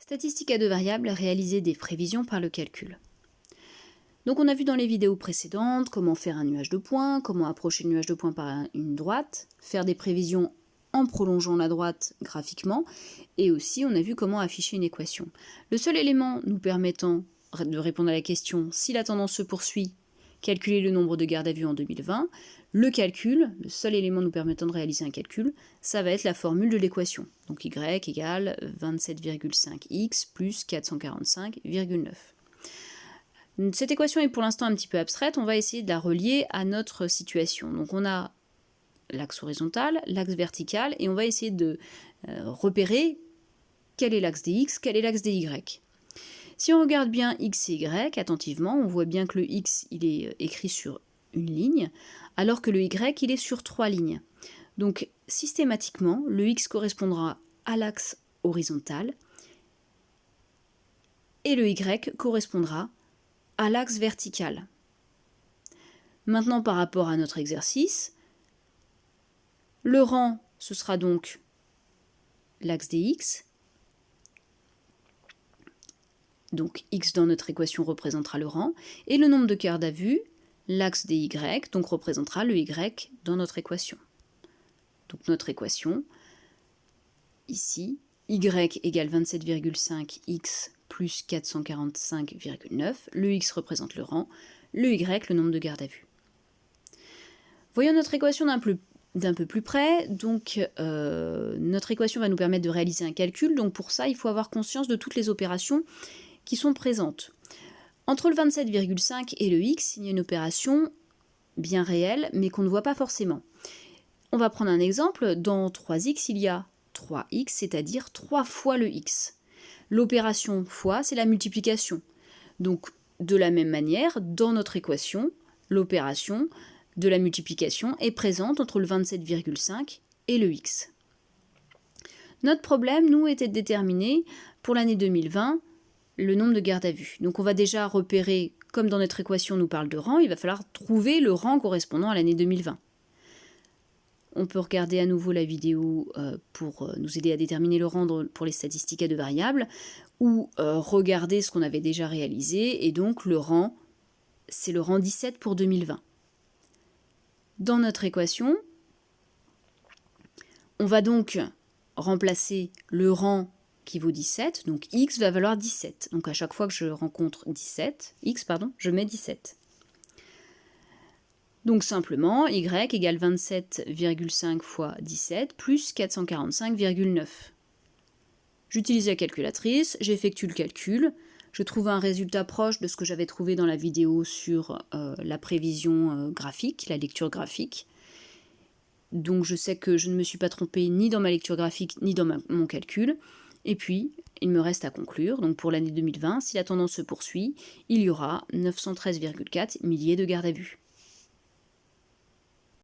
Statistique à deux variables, réaliser des prévisions par le calcul. Donc on a vu dans les vidéos précédentes comment faire un nuage de points, comment approcher le nuage de points par une droite, faire des prévisions en prolongeant la droite graphiquement, et aussi on a vu comment afficher une équation. Le seul élément nous permettant de répondre à la question si la tendance se poursuit, calculer le nombre de gardes à vue en 2020, le seul élément nous permettant de réaliser un calcul, ça va être la formule de l'équation. Donc y égale 27,5x plus 445,9. Cette équation est pour l'instant un petit peu abstraite, on va essayer de la relier à notre situation. Donc on a l'axe horizontal, l'axe vertical, et on va essayer de repérer quel est l'axe des x, quel est l'axe des y. Si on regarde bien x et y attentivement, on voit bien que le x il est écrit sur une ligne, alors que le y il est sur 3 lignes. Donc systématiquement, le x correspondra à l'axe horizontal et le y correspondra à l'axe vertical. Maintenant, par rapport à notre exercice, le rang, ce sera donc l'axe des x. Donc x dans notre équation représentera le rang, et le nombre de gardes à vue, l'axe des y, donc représentera le y dans notre équation. Donc notre équation, ici, y égale 27,5x plus 445,9, le x représente le rang, le y le nombre de gardes à vue. Voyons notre équation d'un peu plus près, donc notre équation va nous permettre de réaliser un calcul, donc pour ça il faut avoir conscience de toutes les opérations qui sont présentes. Entre le 27,5 et le x, il y a une opération bien réelle, mais qu'on ne voit pas forcément. On va prendre un exemple, dans 3x, il y a 3x, c'est-à-dire 3 fois le x. L'opération fois, c'est la multiplication. Donc, de la même manière, dans notre équation, l'opération de la multiplication est présente entre le 27,5 et le x. Notre problème, nous, était de déterminer, pour l'année 2020, le nombre de gardes à vue. Donc on va déjà repérer, comme dans notre équation on nous parle de rang, il va falloir trouver le rang correspondant à l'année 2020. On peut regarder à nouveau la vidéo pour nous aider à déterminer le rang pour les statistiques à deux variables, ou regarder ce qu'on avait déjà réalisé, et donc le rang, c'est le rang 17 pour 2020. Dans notre équation, on va donc remplacer le rang qui vaut 17, donc x va valoir 17. Donc à chaque fois que je rencontre je mets 17. Donc simplement, y égale 27,5 fois 17 plus 445,9. J'utilise la calculatrice, j'effectue le calcul, je trouve un résultat proche de ce que j'avais trouvé dans la vidéo sur la prévision graphique, la lecture graphique. Donc je sais que je ne me suis pas trompée ni dans ma lecture graphique ni dans mon calcul. Et puis, il me reste à conclure, donc pour l'année 2020, si la tendance se poursuit, il y aura 913,4 milliers de gardes à vue.